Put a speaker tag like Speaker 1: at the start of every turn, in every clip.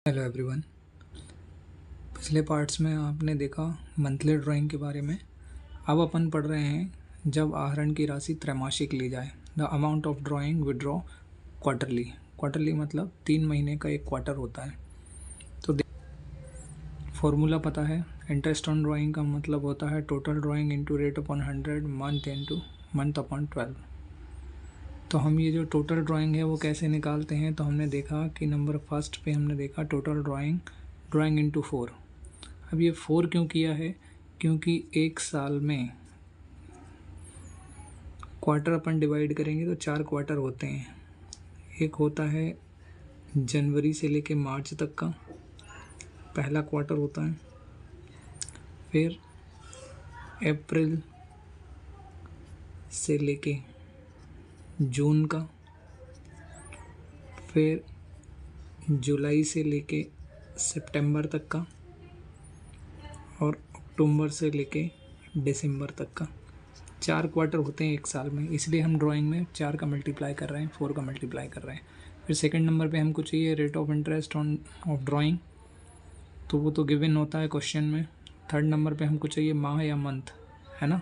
Speaker 1: Hello everyone. पिछले parts में आपने देखा मंथली ड्राइंग के बारे में। अब अपन पढ़ रहे हैं जब आहरण की राशि त्रैमासिक ली जाए, the amount of drawing withdraw quarterly. Quarterly मतलब 3 महीने का एक क्वार्टर होता है। तो फॉर्मूला पता है, इंटरेस्ट ऑन ड्राइंग का मतलब होता है total drawing into rate upon 100 month into month upon 12। तो हम ये जो टोटल ड्राइंग है वो कैसे निकालते हैं, तो हमने देखा कि नंबर फर्स्ट पे हमने देखा टोटल ड्राइंग इंटू 4। अब ये 4 क्यों किया है, क्योंकि एक साल में क्वार्टर अपन डिवाइड करेंगे तो 4 क्वार्टर होते हैं। एक होता है जनवरी से लेके मार्च तक का पहला क्वार्टर होता है, फिर अप्रैल से लेके जून का, फिर जुलाई से लेके सितंबर तक का, और अक्टूबर से लेके दिसंबर तक का। 4 क्वार्टर होते हैं एक साल में, इसलिए हम ड्राइंग में 4 का मल्टीप्लाई कर रहे हैं, 4 का मल्टीप्लाई कर रहे हैं। फिर सेकंड नंबर पे हमको चाहिए rate of interest of drawing, तो वो तो गिवन होता है क्वेश्चन में। थर्ड नंबर पे हमको चाहिए माह या मंथ, है ना।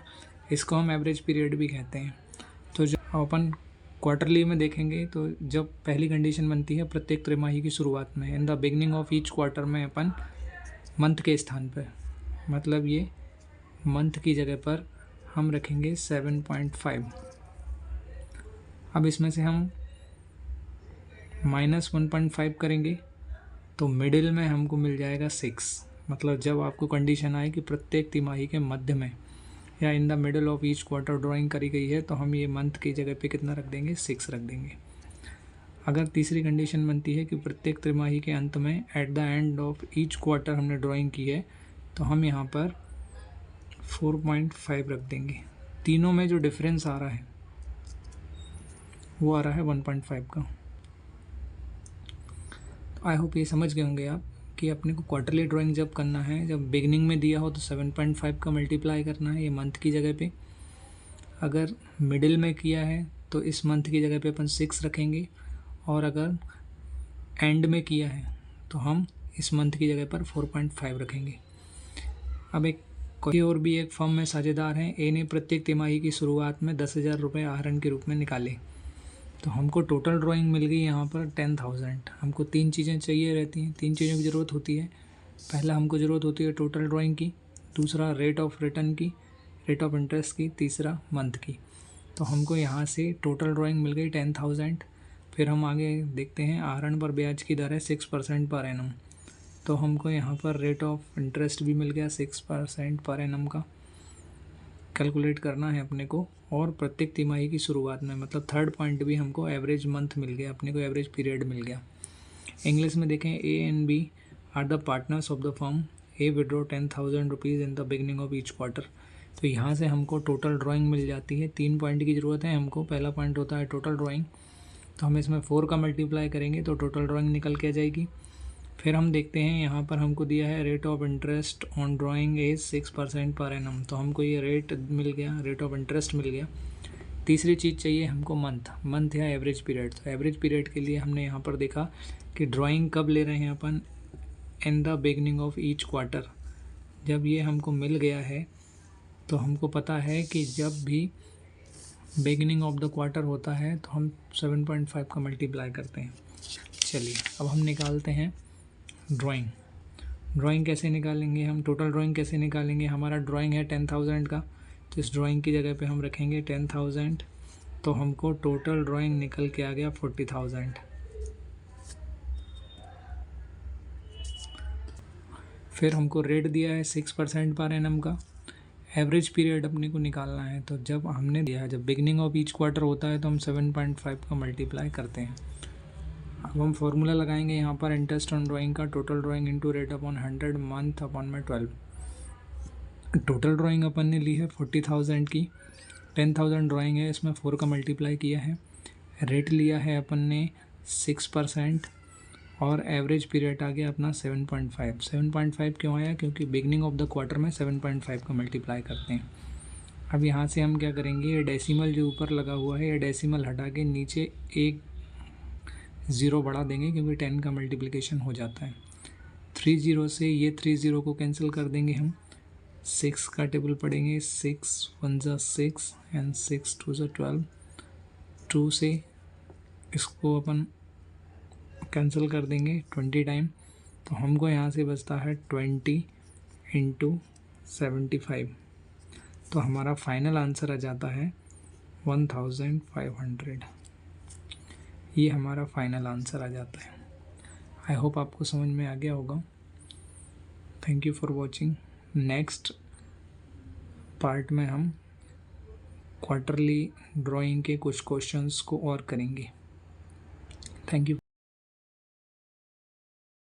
Speaker 1: इसको हम एवरेज पीरियड भी कहते हैं। तो जब अपन क्वार्टरली में देखेंगे तो जब पहली कंडीशन बनती है प्रत्येक त्रिमाही की शुरुआत में, इन the beginning of each quarter में अपन मंथ के स्थान पर, मतलब ये मंथ की जगह पर हम रखेंगे 7.5। अब इसमें से हम -1.5 करेंगे तो मिडिल में हमको मिल जाएगा 6। मतलब जब आपको कंडीशन आए कि प्रत्येक तिमाही के मध्य में या in the middle of each quarter drawing करी गई है, तो हम ये मंथ की जगह पे कितना रख देंगे, 6 रख देंगे। अगर तीसरी कंडीशन बनती है कि प्रत्येक त्रिमाही के अंत में at the end of each quarter हमने ड्राइंग की है, तो हम यहाँ पर 4.5 रख देंगे। तीनों में जो डिफरेंस आ रहा है वो आ रहा है 1.5 का। तो आई होप ये समझ गए होंगे आप कि अपने को क्वार्टरली ड्राइंग जब करना है, जब बिगनिंग में दिया हो तो 7.5 का मल्टीप्लाई करना है ये मंथ की जगह पे। अगर मिडिल में किया है तो इस मंथ की जगह पे अपन 6 रखेंगे, और अगर एंड में किया है तो हम इस मंथ की जगह पर 4.5 रखेंगे। अब एक और भी एक फर्म में साझेदार हैं। ए ने प्रत्येक तिमाही की शुरुआत में 10,000 रुपये आहरण के रूप में निकाले। तो हमको टोटल ड्राइंग मिल गई यहाँ पर 10,000। हमको 3 चीज़ें चाहिए रहती हैं, 3 चीज़ों की ज़रूरत होती है। पहला हमको ज़रूरत होती है टोटल ड्राइंग की, दूसरा रेट ऑफ रिटर्न की, रेट ऑफ इंटरेस्ट की, तीसरा मंथ की। तो हमको यहाँ से टोटल ड्राइंग मिल गई 10,000। फिर हम आगे देखते हैं, आहरण पर ब्याज की दर है 6% पर एनम। तो हमको यहाँ पर रेट ऑफ इंटरेस्ट भी मिल गया 6% पर एनम का, कैलकुलेट करना है अपने को। और प्रत्येक तिमाही की शुरुआत में, मतलब थर्ड पॉइंट भी हमको एवरेज मंथ मिल गया, अपने को एवरेज पीरियड मिल गया। इंग्लिश में देखें, A and B are the partners of the firm. A withdraw 10,000 rupees in the beginning of each quarter. तो यहाँ से हमको टोटल ड्राइंग मिल जाती है। 3 पॉइंट की ज़रूरत है हमको। पहला पॉइंट होता है टोटल ड्राइंग, तो हम इसमें 4 का मल्टीप्लाई करेंगे तो टोटल ड्राइंग निकल के आ जाएगी। फिर हम देखते हैं यहाँ पर हमको दिया है rate of interest on drawing is 6% per annum. तो हमको ये रेट मिल गया, रेट ऑफ इंटरेस्ट मिल गया। तीसरी चीज़ चाहिए हमको मंथ या एवरेज पीरियड। तो एवरेज पीरियड के लिए हमने यहाँ पर देखा कि ड्राइंग कब ले रहे हैं अपन, in the beginning of each quarter. जब ये हमको मिल गया है तो हमको पता है कि जब भी बिगनिंग ऑफ द क्वार्टर होता है तो हम 7.5 का मल्टीप्लाई करते हैं। चलिए अब हम निकालते हैं ड्राइंग कैसे निकालेंगे हम, टोटल ड्राइंग कैसे निकालेंगे। हमारा ड्राइंग है 10,000 का, तो इस ड्राइंग की जगह पे हम रखेंगे 10,000। तो हमको टोटल ड्राइंग निकल के आ गया 40,000। फिर हमको रेट दिया है 6% पर एनम का। एवरेज पीरियड अपने को निकालना है, तो जब हमने दिया है, जब बिगनिंग ऑफ ईच क्वार्टर होता है तो हम 7.5 का मल्टीप्लाई करते हैं। अब हम फॉर्मूला लगाएंगे यहाँ पर इंटरेस्ट ऑन ड्राइंग का, total drawing into rate upon 100 month upon में 12। टोटल ड्राइंग अपन ने ली है 40,000 की, 10,000 ड्राइंग है, इसमें 4 का मल्टीप्लाई किया है। रेट लिया है अपन ने 6%, और एवरेज पीरियड आ गया अपना 7.5। 7.5 क्यों आया, क्योंकि बिगनिंग ऑफ द क्वार्टर में 7.5 का मल्टीप्लाई करते हैं। अब यहाँ से हम क्या करेंगे, ये डेसिमल जो ऊपर लगा हुआ है, ये डेसिमल हटा के नीचे एक 0 बढ़ा देंगे, क्योंकि 10 का मल्टीप्लिकेशन हो जाता है। 30 से ये 30 को कैंसिल कर देंगे हम, 6 का टेबल पढ़ेंगे, 6 1 ज़ा 6 एंड 6 2 ज़ा 12, 2 से इसको अपन कैंसिल कर देंगे 20 टाइम, तो हमको यहाँ से बचता है 20 इंटू 75। तो हमारा फाइनल आंसर आ जाता है 1500। ये हमारा फाइनल आंसर आ जाता है। आई होप आपको समझ में आ गया होगा। Thank you for watching. Next part में हम क्वार्टरली ड्राइंग के कुछ क्वेश्चंस को और करेंगे। Thank you.